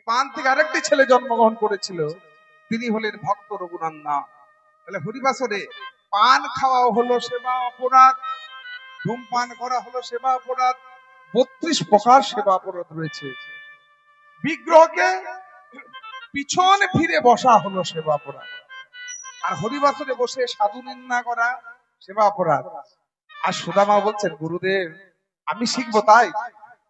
পান থেকে আরেকটি ছেলে জন্মগ্রহণ করেছিল, তিনি হলেন ভক্ত রঘুনন্দন। তাহলে হরিবাসরে পান খাওয়া হলো সেবা অপরাধ, ধূমপান করা হলো সেবা অপরাধ, 32 প্রকার সেবা অপরাধ রয়েছে। বিগ্রহকে পিছন ফিরে বসা হলো সেবা অপরাধ, আর হরিবাসরে বসে সাধু নিন্দা করা সেবা অপরাধ। আর সুদামা বলছেন, গুরুদেব আমি শিখবো, তাই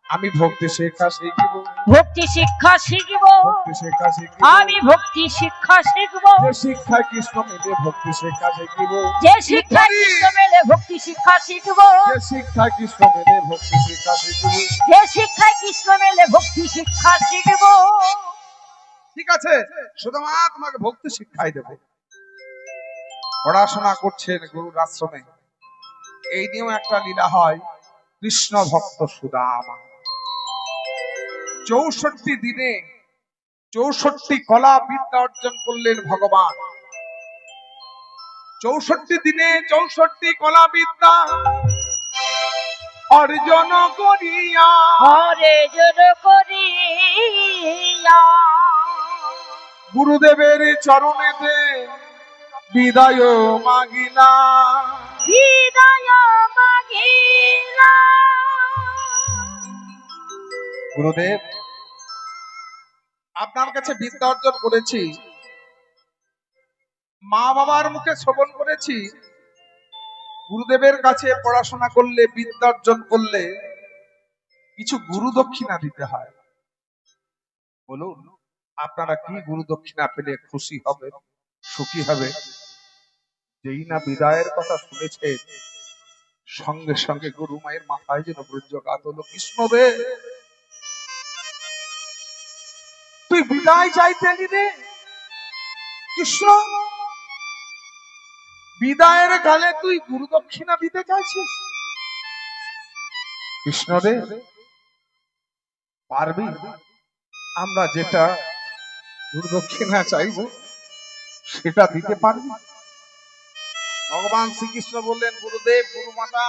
আমি ভক্তি শিক্ষা শিখবো, ভক্তি শিক্ষা শিখব, ভক্তি শিক্ষা শিখবো, আমি ভক্তি শিক্ষা শিখব, যে শিক্ষা কৃষ্ণ মেলে ভক্তি শিক্ষা শিখব, যে শিক্ষা কৃষ্ণ মেলে ভক্তি শিক্ষা শিখব, যে শিক্ষা কৃষ্ণ মেলে ভক্তি শিক্ষা শিখব, যে শিক্ষায় কৃষ্ণ মেলে ভক্তি শিক্ষা শিখব। ঠিক আছে, সুদামা তোমাকে ভক্তি শিক্ষাই দেবে। পড়াশোনা করছেন গুরুর আশ্রমে, এই নিয়েও একটা লীলা হয়। কৃষ্ণ ভক্ত সুদামা 64 দিনে 64 কলা বিদ্যা অর্জন করলেন ভগবান। 64 দিনে 64 কলা বিদ্যা অর্জন করিয়া হরে জন করিয়া গুরুদেবের চরণেতে বিদায় মাগিলা। বিদায় মাগিলা। গুরুদেব আপনার কাছে বিদ্যা অর্জন করেছি, মা বাবার মুখে শ্রবণ করেছি, গুরুদেবের কাছে পড়াশোনা করলে বিদ্যা অর্জন করলে কিছু গুরু দক্ষিণা দিতে হয়। বলুন আপনারা কি গুরু দক্ষিণা পেলে খুশি হবে, সুখী হবে? যেই না বিদায়ের কথা শুনেছে, সঙ্গে সঙ্গে গুরু মায়ের মাথায় যেন বজ্রঘাত হলো। কৃষ্ণ রে, তুই বিদায় চাইতে এলি রে কৃষ্ণ, বিদায়ের গালে তুই গুরু দক্ষিণা দিতে চাইছিস? কৃষ্ণ রে, পারবি? আমরা যেটা গুরু দক্ষিণা চাইব সেটা দিতে পারবি? ভগবান শ্রীকৃষ্ণ বললেন, গুরুদেব গুরু মাতা,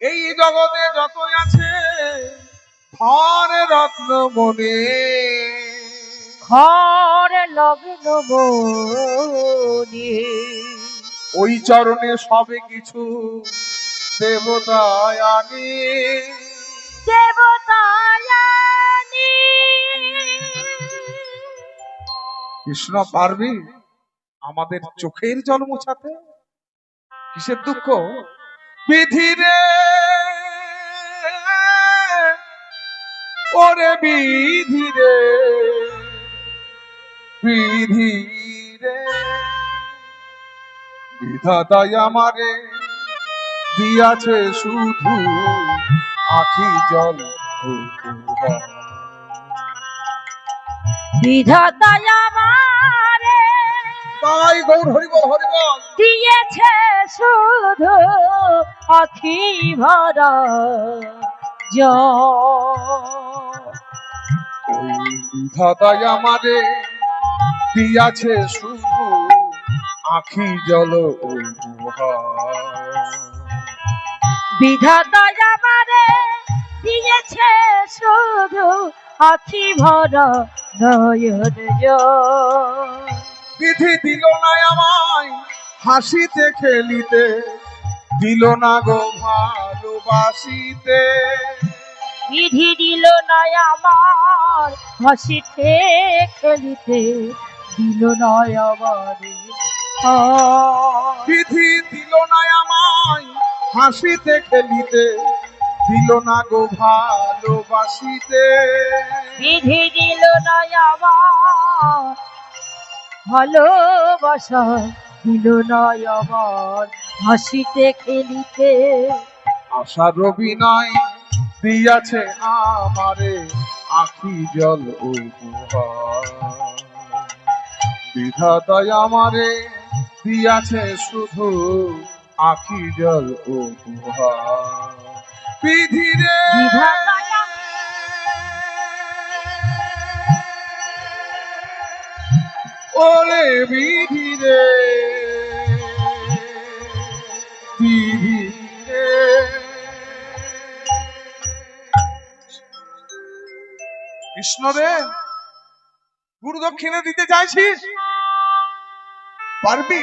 এই জগতে যতই আছে ধন রত্ন মনে, ঘরে লগ্ন মনে, ওই চরণে সবে কিছু দেবতায় আনি। দেবতায়ানি। কৃষ্ণ পারবি আমাদের চোখের জল মোছাতে? কিসের দুঃখ? বিধি রে, ওরে বিধি রে, বিধি রে, বিধাতাই আমারে দিয়াছে শুধু আখি জল। বিধাতাই আমারে তাই গৌর হরিবল হরিবল দিয়েছে শুধু আখি ভরা জল। ওই বিধাতাই আমারে দিয়াছে শুধু আখি জল বিধাতাই আমারে দিয়েছে শুধু আখি ভরা নয়ন জল। বিধি দিল না আমায় হাসিতে খেলিতে, দিল না গো ভালোবাসিতে। বিধি দিল না আমার হাসিতে খেলিতে, দিল না আমার বিধি দিল না আমায় হাসিতে খেলিতে, দিল না গো ভালোবাসিতে। বিধি দিল না আমার ভালোবাসা, দিল না আমার হাসিতে খেলিতে। আশার অভিনয় দিয়াছে আমারে আখি জল উপহার, বিধাতাই আমারে দিয়াছে শুধু আখি জল উপহার। বিধি রে, বিধাতাই ওরে বিধি রে, বিধি রে। কৃষ্ণ রে, গুরু দক্ষিণা দিতে চাইছিস? পারবি?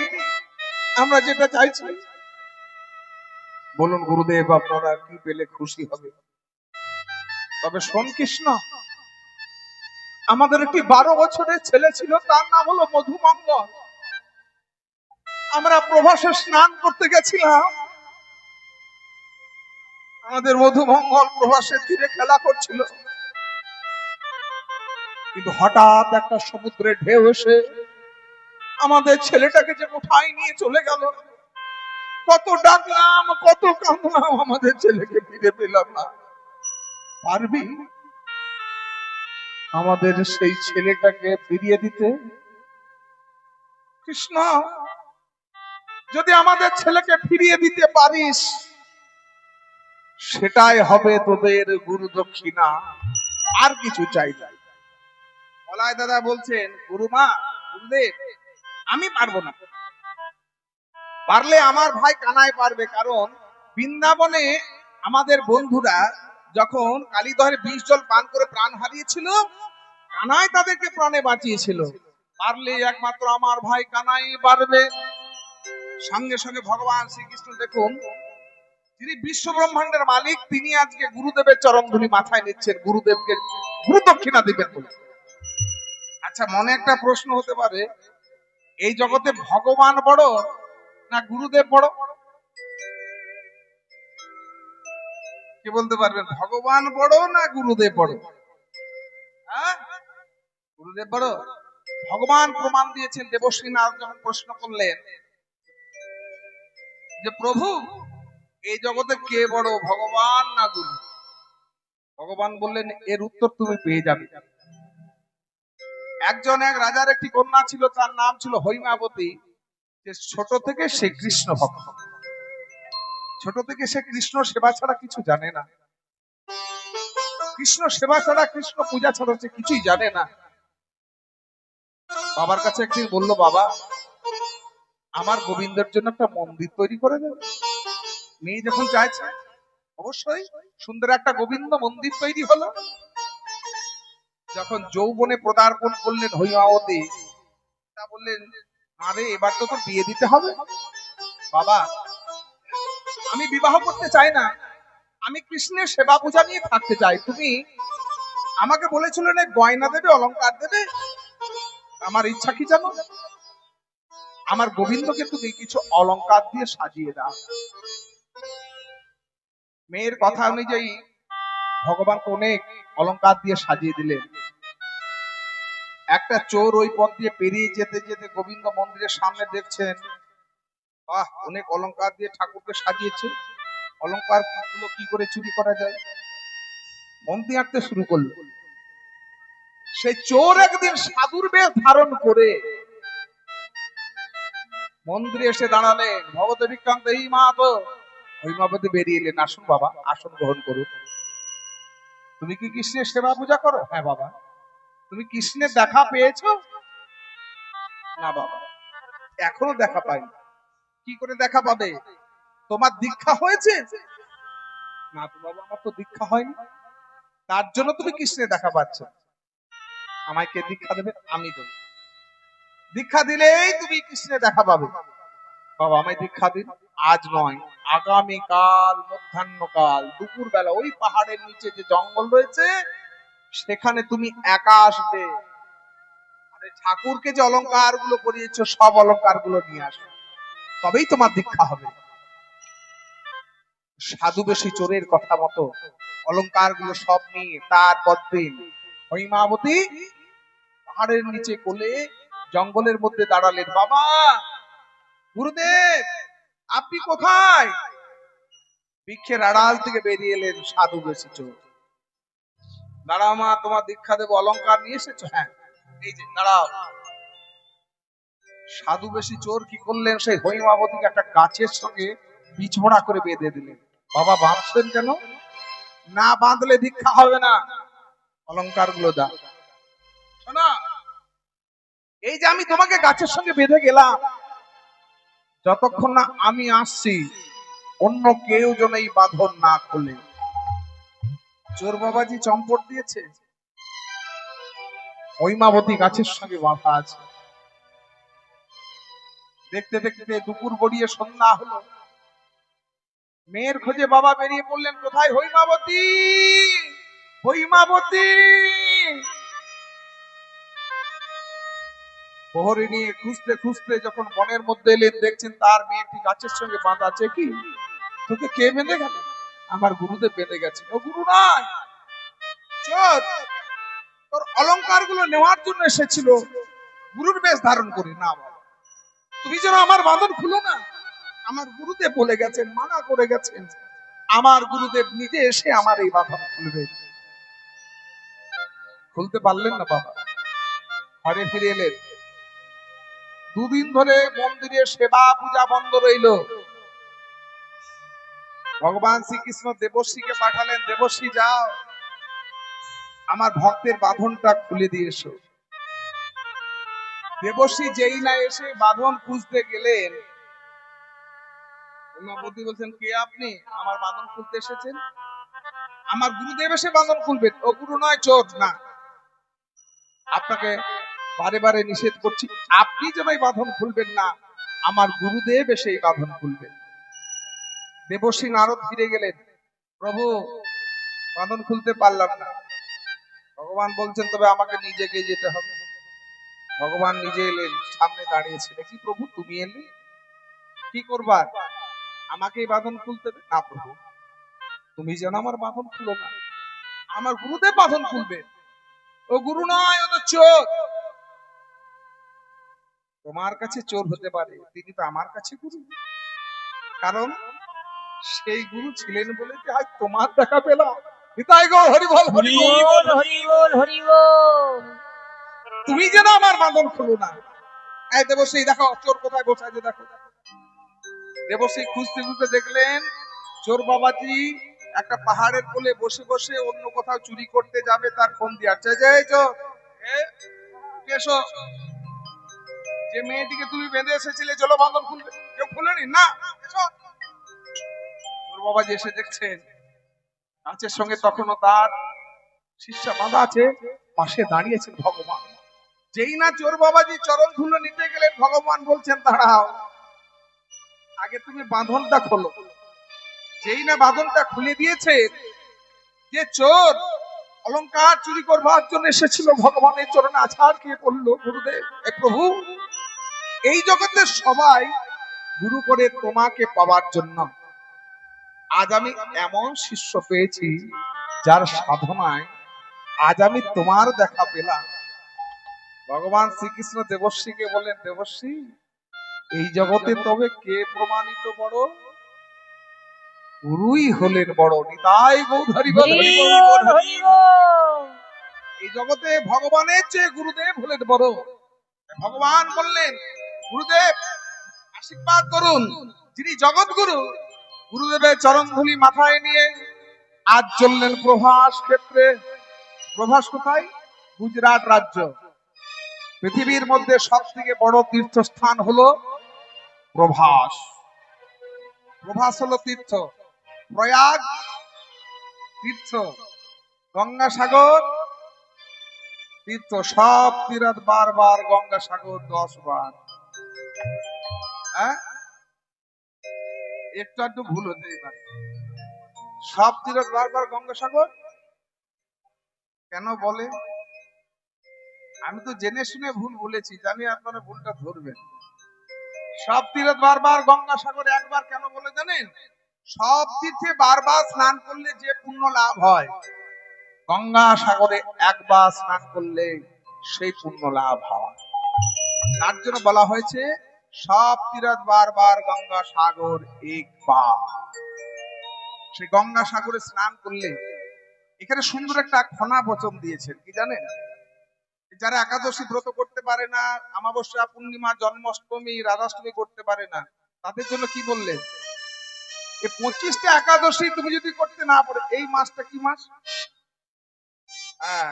আমরা যেটা চাইছি বলুন গুরুদেব, আপনারা কি পেলে খুশি হবে? তবে শোন কৃষ্ণ, আমাদের একটি 12 বছরের ছেলে ছিল, তার নাম হলো মধুমঙ্গল। আমরা প্রভাসে স্নান করতে গেছিলাম। আমাদের মধুমঙ্গল প্রভাসের তীরে খেলা করছিল, কিন্তু হঠাৎ একটা সমুদ্রের ঢেউ এসে আমাদের ছেলেটাকে যে উঠাই নিয়ে চলে গেল। কত ডাকলাম, কত কাঁদলাম, আমাদের ছেলেকে ফিরে পেলাম না। পারবি আমাদের সেই ছেলেটাকে ফিরিয়ে দিতে? কৃষ্ণ, যদি আমাদের ছেলেকে ফিরিয়ে দিতে পারিস, সেটাই হবে তোদের গুরু দক্ষিণা, আর কিছু চাই না। বলাই দাদা বলছেন, গুরুমা, গুরুদেব, আমি পারবো না। পারলে আমার ভাই কানাই পারবে, কারণ বৃন্দাবনে আমাদের বন্ধুরা যখন কালীদহের 20 জল পান করে প্রাণ হারিয়েছিল, কানাই তাদেরকে প্রাণে বাঁচিয়েছিল। পারলে একমাত্র আমার ভাই কানাই পারবে। সঙ্গে সঙ্গে ভগবান শ্রীকৃষ্ণ দেখুন, যিনি বিশ্ব ব্রহ্মাণ্ডের মালিক, তিনি আজকে গুরুদেবের চরণ ধুলি মাথায় নিচ্ছেন, গুরুদেবকে গুরু দক্ষিণা দিবেন বলে। আচ্ছা, মনে একটা প্রশ্ন হতে পারে, এই জগতে ভগবান বড় না গুরুদেব বড়? কি বলতে পারবেন, ভগবান বড় না গুরুদেব বড়? হ্যাঁ, গুরুদেব বড়। ভগবান প্রমাণ দিয়েছেন। দেবশ্রী নারদ যখন প্রশ্ন করলেন যে প্রভু, এই জগতে কে বড়, ভগবান না গুরু? ভগবান বললেন, এর উত্তর তুমি পেয়ে যাবে। এক রাজার একটি কন্যা ছিল, তার নাম ছিল হৈমাবতী। যে ছোট থেকে সে কৃষ্ণ ভক্ত, ছোট থেকে সে কৃষ্ণ সেবা ছাড়া কিছু জানে না। কৃষ্ণ সেবা ছাড়া, কৃষ্ণ পূজা ছাড়া সে কিছুই জানে না। বাবার কাছে একদিন বলল, বাবা, আমার গোবিন্দের জন্য একটা মন্দির তৈরি করে দেবে। মেয়ে যখন চাইছে, অবশ্যই সুন্দর একটা গোবিন্দ মন্দির তৈরি হলো। যখন যৌবনে পদার্পণ করলেন হৈমাবতী, তা বললেন, আরে এবার তো তোর বিয়ে দিতে হবে। বাবা, আমি বিবাহ করতে চাই না, আমি কৃষ্ণের সেবা পূজা নিয়ে থাকতে চাই। তুমি আমাকে বলেছিলে না গয়না দেবে, অলংকার দেবে, আমার ইচ্ছা কি জানো? আমার গোবিন্দকে তুমি কিছু অলংকার দিয়ে সাজিয়ে দাও। মেয়ের কথা অনুযায়ী ভগবান অনেক অলংকার দিয়ে সাজিয়ে দিলেন। একটা চোর ওই পথ দিয়ে পেরিয়ে যেতে যেতে গোবিন্দ মন্দিরের সামনে দেখছেন, বাহ, অনেক অলংকার দিয়ে ঠাকুরকে সাজিয়েছে, অলংকার গুলো কি করে চুরি করা যায়, মন্দির আঁকতে শুরু করলো। সেই চোর একদিন সাধুর বেশ ধারণ করে মন্দিরে এসে দাঁড়ালেন। ভগবত বিক্রান্ত এই মা তো হৈমাবতী বেরিয়ে এলেন, আসুন বাবা, আসন গ্রহণ করুন। তুমি কি কৃষ্ণের সেবা পূজা করো? হ্যাঁ বাবা। তুমি কৃষ্ণের দেখা পেয়েছো? না বাবা, এখনো দেখা পাইনি। কি করে দেখা পাবে? তোমার দীক্ষা হয়েছে? না তো বাবা, আমার তো দীক্ষা হয়নি। তার জন্য তুমি কৃষ্ণের দেখা পাচ্ছ। আমায় কে দীক্ষা দেবে? আমি দেব। দীক্ষা দিলেই তুমি কৃষ্ণের দেখা পাবে। বাবা, আমায় দীক্ষা দিন। আজ নয়, আগামীকাল মধ্যাহ্নকাল দুপুর বেলা ওই পাহাড়ের নিচে যে জঙ্গল রয়েছে, সেখানে তুমি একা আসবে। ঠাকুরকে যে অলংকার গুলো পরিয়েছ, সব অলংকার গুলো নিয়ে আসবে, তবেই তোমার দীক্ষা হবে। সাধু বেশি চোরের কথা মতো অলংকার গুলো সব নিয়ে তার দিন হৈমাবতী পাহাড়ের নিচে কোলে জঙ্গলের মধ্যে দাঁড়ালেন। বাবা, গুরুদেব, আপনি কোথায়? বৃক্ষের আড়াল থেকে বেরিয়ে এলেন সাধু বেশি চোর। দাঁড়াও মা, তোমার দীক্ষা দেবো। অলংকার নিয়ে এসেছো? হ্যাঁ, এই যে দাঁড়াও। সাধু বেশি চোর কি করলেন, সেই হৈমাবতীকে একটা গাছের সঙ্গে বিছড়া করে বেঁধে দিলেন। বাবা, বাঁধছেন কেন? না বাঁধলে দীক্ষা হবে না, অলংকার গুলো দাও। শোনা, এই যে আমি তোমাকে গাছের সঙ্গে বেঁধে গেলাম, যতক্ষণ না আমি আসছি অন্য কেউ যেন এই বাঁধন না খোলে। চোর বাবাজি চম্পট দিয়েছে। হৈমাবতী গাছের সঙ্গে বাঁধা আছে। দেখতে দেখতে দুপুর গড়িয়ে সন্ধ্যা হলো। মেয়ের খোঁজে বাবা বেরিয়ে পড়লেন, কোথায় হৈমাবতী, হৈমাবতী। প্রহরী নিয়ে খুঁজতে খুঁজতে যখন বনের মধ্যে এলেন, দেখছেন তার মেয়েটি গাছের সঙ্গে বাঁধা আছে। কি, তোকে কে বেঁধে গেল? আমার গুরুদেব বেঁধে গেছে। ও গুরু নয়, চোর। তোর অলংকার গুলো নেওয়ার জন্য এসেছিল গুরুর বেশ ধারণ করে। না বাবা, তুমি যেন আমার বাঁধন খুলো না। আমার গুরুদেব বলে গেছেন, মানা করে গেছেন, আমার গুরুদেব নিজে এসে আমার এই বাঁধন খুলবে। খুলতে পারলেন না বাবা, ঘরে ফিরে এলেন। দুদিন ধরে মন্দিরে সেবা পূজা বন্ধ রইল। ভগবান শ্রীকৃষ্ণ দেবশ্রীকে পাঠালেন, দেবশ্রী যাও, আমার ভক্তের বাঁধনটা খুলে দিয়ে এসো। দেবশ্রী যেই না এসে বাঁধন খুঁজতে গেলেন, উমাপতি বলছেন, কে আপনি? আমার বাঁধন খুলতে এসেছেন? আমার গুরুদেব এসে বাঁধন খুলবেন। ও গুরু নয়, চোর। না, আপনাকে বারে বারে নিষেধ করছি, আপনি যেন এই বাঁধন খুলবেন না, আমার গুরুদেব এসে এই বাঁধন খুলবেন। দেবশ্রী নারদ ফিরে গেলেন, প্রভু বাঁধন খুলতে পারলাম না। ভগবান বলছেন, তবে আমাকে নিজেকে যেতে হবে। ভগবান নিজে এলেন, সামনে দাঁড়িয়েছে। দেখি, প্রভু তুমি এলে, কি করবার? আমাকে এই বাঁধন খুলতে হবে? না প্রভু, তুমি যেন আমার বাঁধন খুলো না, আমার গুরুদেব বাঁধন খুলবে। ও গুরু নয়, ও তো চোর। তোমার কাছে চোর হতে পারে, তিনি তো আমার কাছে গুরু। কারণ সেই গুরু ছিলেন বলে যে আজ তোমার দেখা পেলাম। নিতাই গো, হরি বল, হরি বল। হরি বল, হরি বল, হরি বল। তুমি যেন আমার বাঁধন খুলো না। এই দেবশ্রী, দেখো চোর কোথায় বসে আছে, দেখো। দেবশ্রী খুঁজতে খুঁজতে দেখলেন চোর বাবাজি একটা পাহাড়ের কোলে বসে বসে অন্য কোথাও চুরি করতে যাবে, তার ফোন দিয়ে আসছে, যে এই চোর, এসো, যে মেয়েটিকে তুমি বেঁধে এসেছিলে, চলো বাঁধন খুলবে। কেউ খুলেনি, না, এসো। চোর বাবাজি এসে দেখছেন গাছের সঙ্গে তখনও তার শিষ্যা বাঁধা আছে, পাশে দাঁড়িয়েছেন ভগবান। যেই না চোর বাবাজি চরণ ধুলো নিতে গেলেন, ভগবান বলছেন, দাঁড়াও, আগে তুমি বাঁধনটা খোলো। যেই না বাঁধনটা খুলে দিয়েছে, যে চোর অলংকার চুরি করবার জন্য এসেছিল, ভগবানের চরণে আছাড় খেয়ে পড়লো। গুরুদেব, এ প্রভু, এই জগতে সবাই গুরু করে তোমাকে পাওয়ার জন্য। আজ আমি এমন শিষ্য পেয়েছি, যার সাধনায় আজ আমি তোমার দেখা পেলাম। ভগবান শ্রীকৃষ্ণ দেবশ্রীকে বললেন, দেবশ্রী, এই জগতে তবে কে প্রমাণিত বড়? গুরুই হলেন বড়। নিতাই গৌর হরি বল, হরি বল, হরি বল, হরি বল। এই জগতে ভগবানের চেয়ে গুরুদেব হলেন বড়। ভগবান বললেন, গুরুদেব আশীর্বাদ করুন, যিনি জগৎ গুরু। গুরুদেবের চরণ ধুলি মাথায় নিয়ে আজ চললেন প্রভাস ক্ষেত্রে। প্রভাস কোথায়? গুজরাট রাজ্য। পৃথিবীর মধ্যে সব থেকে বড় তীর্থস্থান হলো প্রভাস। প্রভাস হলো তীর্থ, প্রয়াগ তীর্থ, গঙ্গাসাগর তীর্থ। সব তীরথ বারবার, গঙ্গাসাগর 10 বার। হ্যাঁ, একটু আধটু ভুল হতেই পারে। সব তীরথ বারবার, গঙ্গাসাগর কেন বলে? আমি তো জেনে শুনে ভুল বলেছি, জানি আপনারা ভুলটা ধরবেন। সব তীরথ বারবার, গঙ্গাসাগর একবার কেন বলে জানেন? সব তীর্থে বারবার স্নান করলে যে পুণ্য লাভ হয়, গঙ্গা সাগরে একবার স্নান করলে সেই পুণ্য লাভ হয়। তার জন্য বলা হয়েছে সব তীরথ বারবার, গঙ্গা সাগর একবার। সেই গঙ্গা সাগরে স্নান করলে, এখানে সুন্দর একটা খনা বচন দিয়েছেন, কি জানেন? যারা একাদশী ব্রত করতে পারে না, অমাবস্যা, পূর্ণিমা, জন্মাষ্টমী, রাধাষ্টমী করতে পারে না, তাদের জন্য কি বললেন? এই 25টা একাদশী তুমি যদি করতে না পারো, এই মাসটা কি মাস? হ্যাঁ,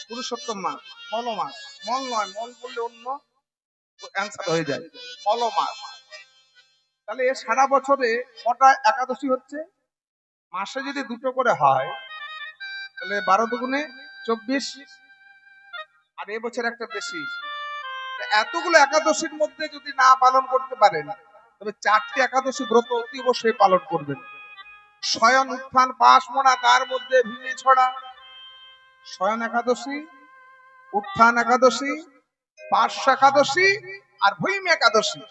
পুরুষোত্তম মাস, মল মাস। মল নয়, মল বললে অন্য অ্যান্সার হয়ে যায়, মল মাস। তাহলে সারা বছরে কটা একাদশী হচ্ছে? মাসে যদি 2টো করে হয়, তাহলে 12 দুগুণে 24, আর এবছর একটা বেশি। এতগুলো একাদশীর মধ্যে যদি না পালন করতে পারেন, তবে 4টি একাদশী ব্রত অতি অবশ্যই পালন করবেন। শয়ন উত্থান পাশ মোড়া, তার মধ্যে ভীমে ছড়া। শয়ন একাদশী, উত্থান একাদশী, পাশ একাদশী আর ভীম একাদশী,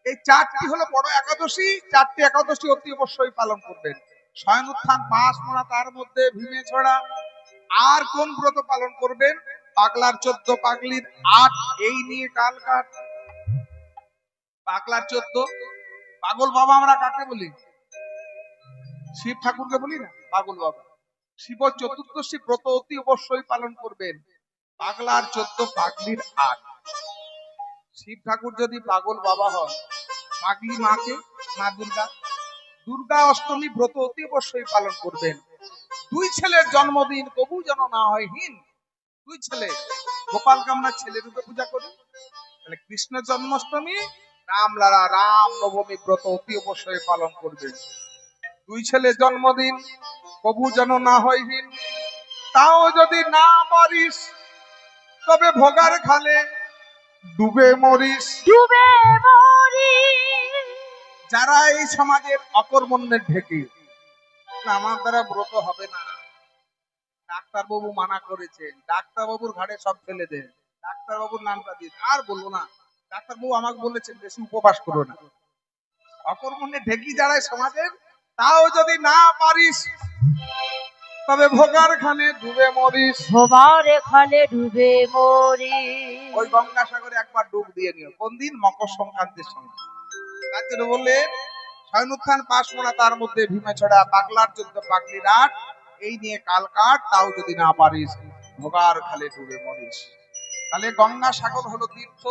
এই 4টি হলো বড় একাদশী। 4টি একাদশী অতি অবশ্যই পালন করবেন। শয়ন উত্থান পাশ মোড়া, তার মধ্যে ভীমে ছড়া। আর কোন ব্রত পালন করবেন? পাগলার 14, পাগলির 8, এই নিয়ে কাল কাট। পাগলার 14, পাগল বাবা আমরা কাকে বলি? শিব ঠাকুরকে বলি না, পাগল বাবা। শিব চতুর্দশী ব্রত অতি অবশ্যই পালন করবেন। পাগলার 14, পাগলির 8। শিব ঠাকুর যদি পাগল বাবা হন, পাগলি মাকে, মা দুর্গা, দুর্গা অষ্টমী ব্রত অতি অবশ্যই পালন করবেন। 2 ছেলের জন্মদিন কবু যেন না হয় হীন। 2 ছেলে, গোপালকে আমরা ছেলে রূপে পূজা করি, তাহলে কৃষ্ণ জন্মাষ্টমী, রামলালা, রাম নবমী ব্রত অতি অবশ্যই পালন করবেন। 2 ছেলে জন্মদিন কবু যেন না হয় হীন। তাও যদি না পারিস, তবে ভোগার খালে ডুবে মরিস। ডুবে মরি। যারা এই সমাজের অকর্মণ্যের ঢেকে, না, আমার দ্বারা ব্রত হবে না, ডাক্তার বাবু মানা করেছেন, ডাক্তার বাবুর ঘাড়ে সব ফেলে দেন, ডাক্তার বাবুর নামটা দিন, আর বলবো না, ডাক্তার বাবু আমাকে বলেছেন বেশি উপবাস করো না। অকর্মণ্যে ঢেকি যারা এই সমাজের, তাও যদি না পারিস, তবে ভোগার খানে ডুবে মরিস। ভোবার খালে ডুবে মরি। ওই গঙ্গাসাগরে একবার ডুব দিয়ে নিও। কোন দিন? মকর সংক্রান্তির সময়। তার জন্য বললেন শয়ন উত্থান পাশ মোড়া, তার মধ্যে ভীমে ছড়া, পাগলার 14, পাগলির 8, এই নিয়ে কাল কাট। তাও যদি না পারিস, ভোগার খালে ডুবে মরিস। তাহলে গঙ্গাসাগর হলো তীর্থ,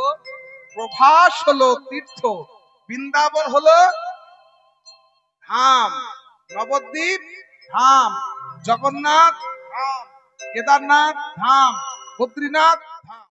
প্রভাস হলো তীর্থ, বৃন্দাবন হলো ধাম, নবদ্বীপ ধাম, জগন্নাথ ধাম, কেদারনাথ ধাম, বদ্রীনাথ